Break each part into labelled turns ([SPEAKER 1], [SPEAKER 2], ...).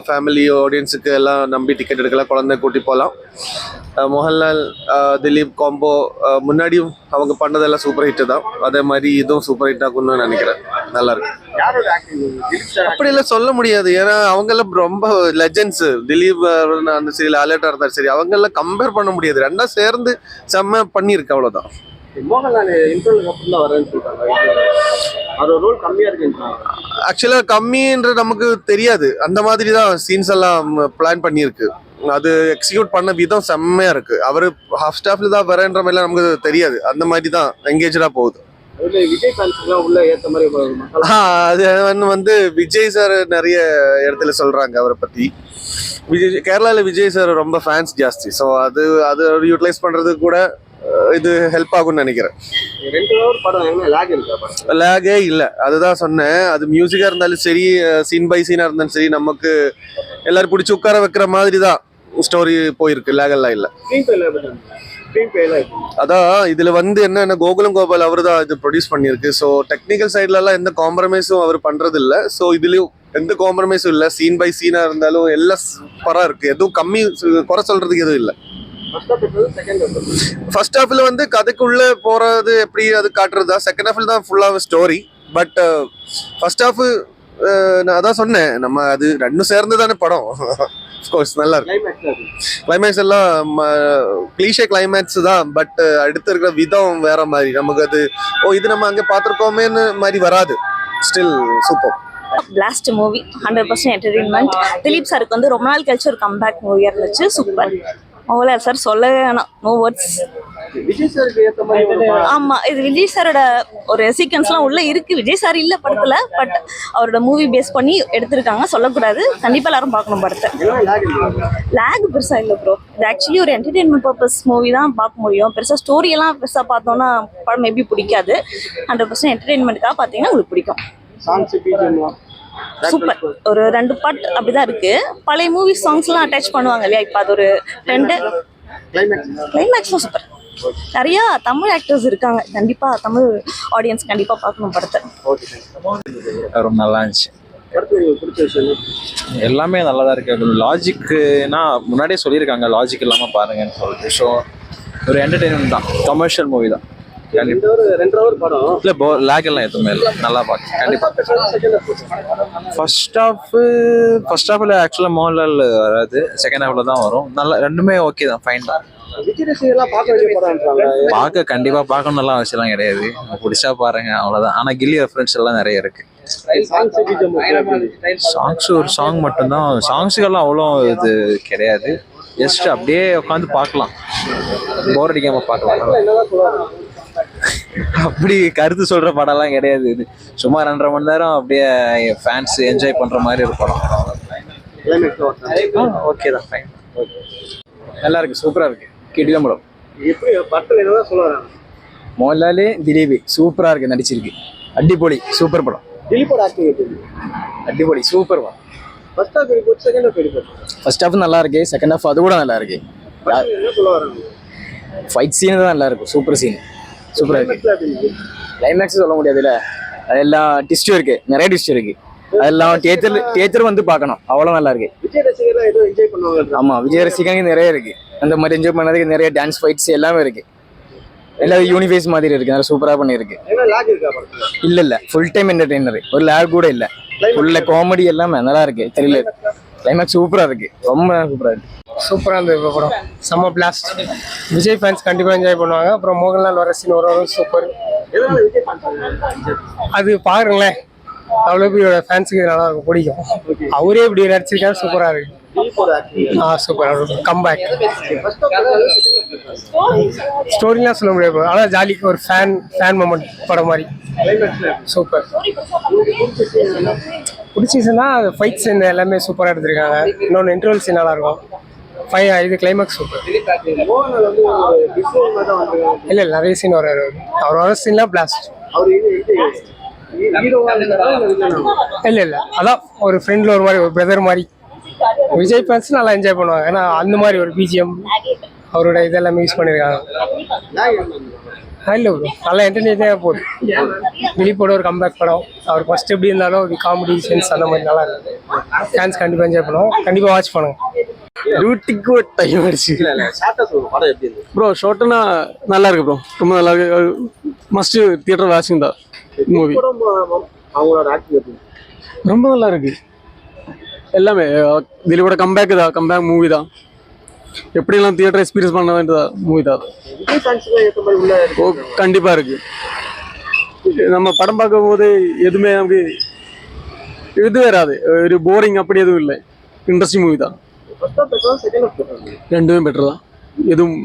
[SPEAKER 1] Family ஆடியன்ஸுக்கு எல்லாம் நம்பி டிக்கெட் எடுக்கலாம், குழந்தை கூட்டி போகலாம். மோகன்லால் திலீப் காம்போ முன்னாடியும் அவங்க பண்ணதெல்லாம் சூப்பர் ஹிட்டு தான். அதே மாதிரி இதுவும் சூப்பர் ஹிட் ஆகும்னு நினைக்கிறேன். நல்லா இருக்கு. அப்படியெல்லாம் சொல்ல முடியாது, ஏன்னா அவங்கெல்லாம் ரொம்ப லெஜெண்ட்ஸ். திலீப் அந்த சரி, லாலேட்டா இருந்தாலும் சரி, அவங்கெல்லாம் கம்பேர் பண்ண முடியாது. ரெண்டா சேர்ந்து செம்ம பண்ணியிருக்கு, அவ்வளோதான்.
[SPEAKER 2] மோகன்லால் இன்டர்வலுக்கு அப்புறம் தான் வரேன்னு சொல்றாங்க. அதோட ரோல் கம்மியா இருக்குன்றாங்க.
[SPEAKER 1] ஆக்சுவலா கம்மின்ற நமக்கு தெரியாது. அந்த மாதிரி தான் சீன்ஸ் எல்லாம் பிளான் பண்ணியிருக்கு. அது எக்ஸிக்யூட் பண்ண விதம் செம்மையா இருக்கு. அவரு ஹாஃப் ஸ்டாஃப்ல தான் வரேன்ற மாதிரிலாம் நமக்கு தெரியாது. அந்த மாதிரி தான் எங்கேஜா போகுது.
[SPEAKER 2] விஜய் ஃபேன்ஸ்லாம் உள்ள ஏத்த மாதிரி
[SPEAKER 1] அது வந்து விஜய் சார் நிறைய இடத்துல சொல்றாங்க அவரை பத்தி. கேரளால விஜய் சார் ரொம்ப ஃபேன்ஸ் ஜாஸ்தி. ஸோ அது யூட்டிலைஸ் பண்றதுக்கு கூட இது ஹெல்ப் ஆகும்னு நினைக்கிறேன்.
[SPEAKER 2] 2 ஹவர் படம்
[SPEAKER 1] லேகே இல்லை, அதுதான் சொன்னேன். அது மியூசிக்கா இருந்தாலும் சரி, சீன் பை சீனா இருந்தாலும் சரி, நமக்கு எல்லாரும் பிடிச்சி உட்கார வைக்கிற மாதிரி தான் ஸ்டோரி போயிருக்கு. லேகெல்லாம் இல்லை. அதான் இதுல வந்து என்ன கோகுலம் கோபால் அவரு தான் இது ப்ரொடியூஸ் பண்ணியிருக்கு. ஸோ டெக்னிக்கல் சைட்ல எல்லாம் எந்த காம்ப்ரமைஸும் அவர் பண்றது இல்லை. ஸோ இதுலயும் எந்த காம்ப்ரமைஸும் இல்லை. சீன் பை சீனா இருந்தாலும் எல்லாம் பரா இருக்கு. எதுவும் கம்மி குறை சொல்றதுக்கு எதுவும் இல்லை. ஃபர்ஸ்ட் ஹாஃப்ல வந்து கதைக்குள்ள போறது எப்படி அது காட்டுறதா. செகண்ட் ஹாஃப்ல தான் ஃபுல்லாக ஸ்டோரி. பட் ஃபர்ஸ்ட் ஹாஃப் நான் அதான் சொன்னேன், நம்ம அது ரெண்டும் சேர்ந்து தானே படம். அஃப்கோர்ஸ் நல்லா இருக்கு. கிளைமேக்ஸ் எல்லாம் கிளீஷே கிளைமேக்ஸ் தான். பட் அடுத்து இருக்கிற விதம் வேற மாதிரி. நமக்கு அது இது நம்ம அங்கே பார்த்துருக்கோமேன்னு மாதிரி வராது. Still super.
[SPEAKER 3] Blast movie 100% entertainment. Dileep சாருக்கு வந்து ரொம்ப நாள் கழிச்சு ஒரு கம்பேக் மூவியா இருந்துச்சு. சூப்பர். மோகன்லால் சார் சொல்ல வேணாம், நோ வேர்ட்ஸ். ஆமா, இது விஜய் சாரோட ஒரு சீக்வன்ஸ்லாம் உள்ள இருக்கு. விஜய் சார் இல்ல படத்துல, பட் அவரோட மூவி பேஸ் பண்ணி எடுத்திருக்காங்க. சொல்லக்கூடாது, கண்டிப்பா எல்லாரும் பார்க்கணும் படத்தை. லேக் பெருசா இல்ல ப்ரோ. இது ஆக்சுவலி ஒரு என்டர்டெயின்மெண்ட் பர்பஸ் மூவி தான் பார்க்க முடியும். பெருசா ஸ்டோரி எல்லாம் பெருசா பார்த்தோம்னா படம் மேபி பிடிக்காது. 100% என்டர்டெயின்மெண்ட்டுக்காக பார்த்தீங்கன்னா உங்களுக்கு பிடிக்கும். சூப்பர். ஒரு 2 பார்ட் அப்படிதான் இருக்கு. பழைய மூவி சாங்ஸ் எல்லாம் அட்டாச் பண்ணுவாங்க இல்லையா, இப்ப அது ஒரு 2 கிளைமேக்ஸும் சூப்பர். நிறைய தமிழ் ஆக்டர்ஸ் இருக்காங்க. கண்டிப்பா தமிழ் ஆடியன்ஸ் கண்டிப்பா பார்க்கணும் படத்தை.
[SPEAKER 4] ரொம்ப நல்லா இருந்துச்சு. எல்லாமே நல்லா தான் இருக்கு. லாஜிக்னா முன்னாடியே சொல்லியிருக்காங்க, லாஜிக் இல்லாமல் பாருங்கன்னு சொல்லிட்டு. ஸோ ஒரு என்டர்டெயின்மெண்ட் தான், கமர்ஷியல் மூவி தான். லேக் எல்லாம் எதுவுமே இல்லை, நல்லா பார்க்க கண்டிப்பா. ஃபர்ஸ்ட் ஹாஃப்ல ஆக்சுவலா மோகன்லால் வராது, செகண்ட் ஹாஃப்ல தான் வரும். நல்லா ரெண்டுமே ஓகே தான், ஃபைன் தான். பார்க்க கண்டிப்பா பார்க்கணும், நல்லா அவசியம் கிடையாது. பிடிச்சா பாருங்க, அவ்வளவுதான். ஆனா கில்லி ரெஃபரன்ஸ் எல்லாம் நிறைய இருக்கு. சாங்ஸ் ஒரு சாங் மட்டும்தான். சாங்ஸுக்கெல்லாம் அவ்வளோ இது கிடையாது. ஜஸ்ட் அப்படியே உட்காந்து பார்க்கலாம், போர் அடிக்காம பார்க்கலாம். அப்படி கருத்து சொல்ற படம்லாம் கிடையாது. இது சும்மா 2.5 மணி நேரம் அப்படியே ஃபேன்ஸ் என்ஜாய் பண்ற மாதிரி ஒரு படம். ஓகே தான், ஃபைன்.
[SPEAKER 5] நல்லா இருக்கு, சூப்பரா இருக்கு. கிடிலம் படம்.
[SPEAKER 2] எப்படி படத்துல என்னதான் சொல்றாங்க?
[SPEAKER 5] மோகன்லால் திலீப் சூப்பரா இருக்கு, நடிச்சிருக்கு. அடிப்பொலி, சூப்பர் படம்.
[SPEAKER 2] திலீப்போட ஆக்டிங்
[SPEAKER 5] அடிப்பொலி, சூப்பர் படம்.
[SPEAKER 2] ஃபர்ஸ்ட் ஹாஃப் எப்படி, செகண்ட் ஹாஃப் எப்படி?
[SPEAKER 5] ஃபர்ஸ்ட் ஹாஃப் நல்லா இருக்கு, செகண்ட் ஹாஃப் அது கூட நல்லா இருக்கு.
[SPEAKER 2] என்ன சொல்ல வராங்க?
[SPEAKER 5] ஃபைட் சீன் தான் நல்லா இருக்கும், சூப்பர் சீன், சூப்பரா இருக்கு. கிளைமேக்ஸ் சொல்ல முடியாதுல்ல, அதெல்லாம் டிஸ்டும் இருக்கு, நிறைய டிஸ்ட் இருக்கு. அதெல்லாம் தியேட்டர் வந்து பார்க்கணும், அவ்வளோ நல்லா இருக்கு.
[SPEAKER 2] விஜய் ரசிகர்லாம் ஏதோ என்ஜாய் பண்ணுவாங்க.
[SPEAKER 5] ஆமா, விஜய் ரசிகர்கள் நிறைய இருக்கு. அந்த மாதிரி என்ஜாய் பண்ணதுக்கு நிறைய டான்ஸ் ஃபைட்ஸ் எல்லாமே இருக்கு. எல்லாம் யூனிஃபைஸ் மாதிரி இருக்கு, நல்லா சூப்பரா பண்ணிருக்கு. இல்ல ஃபுல் டைம் என்டர்டெய்னர், ஒரு லேக் கூட இல்ல. ஃபுல்ல காமெடி எல்லாமே நல்லா இருக்கு. தெரியல, கிளைமேக்ஸ் சூப்பரா இருக்கு, ரொம்ப சூப்பரா இருக்கு.
[SPEAKER 6] சூப்பராக இருந்தது படம், செம்ம பிளாஸ்ட். விஜய் ஃபேன்ஸ் கண்டிப்பாக என்ஜாய் பண்ணுவாங்க. அப்புறம் மோகன்லால் வர சீன் ஒரு சூப்பர். அது பாருங்களேன், அவ்வளோ பேரோட ஃபேன்ஸுக்கு நல்லா இருக்கும், பிடிக்கும். அவரே இப்படி நடிச்சிருக்காரு, சூப்பராக இருக்கு. Super comeback. ஸ்டோரிலாம் சொல்ல முடியாது, ஆனால் ஜாலிக்கு ஒரு ஃபேன் மொமெண்ட் படம் மாதிரி. சூப்பர். பிடிச்சிச்சுன்னா ஃபைட் சீன் எல்லாமே சூப்பராக எடுத்திருக்காங்க. இன்னொன்று இன்டர்வல் சீன் நல்லா இருக்கும். இது கிளைமேக்ஸ் சூப்பர். இல்லை நிறைய சீன் வராரு. அவர் வர சீன்லாம் பிளாஸ்ட். இல்லை அதான் ஒரு ஃப்ரெண்ட்ல ஒரு மாதிரி, ஒரு பிரதர் மாதிரி. விஜய் ஃபேன்ஸ் நல்லா என்ஜாய் பண்ணுவாங்க, ஏன்னா அந்த மாதிரி ஒரு பிஜிஎம் அவரோட இதெல்லாம் யூஸ் பண்ணியிருக்காங்க. இல்லை ப்ரோ நல்லா என்டர்டெயினாக போகுது. திலீப்போட ஒரு கம்பேக் படம். அவர் ஃபர்ஸ்ட் எப்படி இருந்தாலும் ஒரு காமெடி சென்ஸ் அந்த மாதிரி நல்லா இருக்கு. ஃபேன்ஸ் கண்டிப்பாக என்ஜாய் பண்ணுவோம். கண்டிப்பாக வாட்ச் பண்ணுவோம்.
[SPEAKER 7] டியூட்டிக்கு டைம் ஆயிடுச்சு.
[SPEAKER 2] ஷார்ட்டா சொல்லுங்க படம் எப்படி இருந்தது?
[SPEAKER 7] ப்ரோ ஷார்ட்னா நல்லா இருக்கு ப்ரோ, ரொம்ப நல்லா இருக்கு. மஸ்ட் தியேட்டர் வாட்சிங் தான் மூவி.
[SPEAKER 2] அவங்களோட ஆக்டிங் எப்படி இருந்தது?
[SPEAKER 7] ரொம்ப நல்லா இருக்கு எல்லாமே. திலீப்போட கம்பேக் தான், கம்பேக் மூவி தான். எப்படிலாம் தியேட்டர் எக்ஸ்பீரியன்ஸ் பண்ண வேண்டியதா மூவி தான்.
[SPEAKER 2] விஜய் ஃபேன்ஸுக்கு ஏற்ற மாதிரி உள்ள
[SPEAKER 7] ஓ கண்டிப்பா இருக்கு. நம்ம படம் பார்க்கும் போது எதுவுமே நமக்கு இது வராது, ஒரு போரிங் அப்படி எதுவும் இல்லை. இன்ட்ரெஸ்டிங் மூவி தான்.
[SPEAKER 2] ஃபர்ஸ்ட் ஆஃப் பெட்டரா செகண்ட் ஆஃப் பெட்டரா?
[SPEAKER 7] ரெண்டுமே பெட்டர் தான். எதுவும்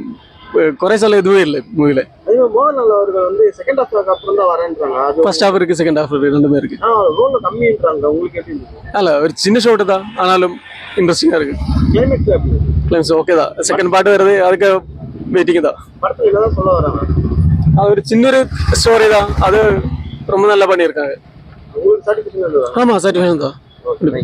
[SPEAKER 7] குறை சொல்ல எதுவுமே இல்லை மூவில.
[SPEAKER 2] அதே மாதிரி மோகன்லால் அவர்கள் வந்து செகண்ட் ஹாஃப் அப்புறம் தான் வரேன்றாங்க. அது
[SPEAKER 7] ஃபர்ஸ்ட் ஹாஃப் இருக்கு, செகண்ட் ஹாஃப் இருக்கு, ரெண்டுமே இருக்கு.
[SPEAKER 2] ரோல் கம்மின்றாங்க. உங்களுக்கு எப்படி இருந்தது?
[SPEAKER 7] அல்ல ஒரு சின்ன ஷார்ட் தான், ஆனாலும் இன்ட்ரெஸ்டிங்கா இருக்கு.
[SPEAKER 2] கிளைமேக்ஸ் எப்படி இருந்தது?
[SPEAKER 7] கிளைம்ஸ் ஓகே தான். செகண்ட் பார்ட் வருது, அதுக்கு வெயிட்டிங் தான்.
[SPEAKER 2] படத்துல என்னதான் சொல்ல வராங்க?
[SPEAKER 7] அது ஒரு சின்ன ஒரு ஸ்டோரி தான், அது ரொம்ப நல்லா பண்ணியிருக்காங்க.
[SPEAKER 2] உங்களுக்கு சாட்டிஸ்ஃபேக்ஷன் இருந்ததா?
[SPEAKER 7] ஆமா சாட்டிஸ்ஃபேக்ஷன் தான்.
[SPEAKER 2] ஓகே.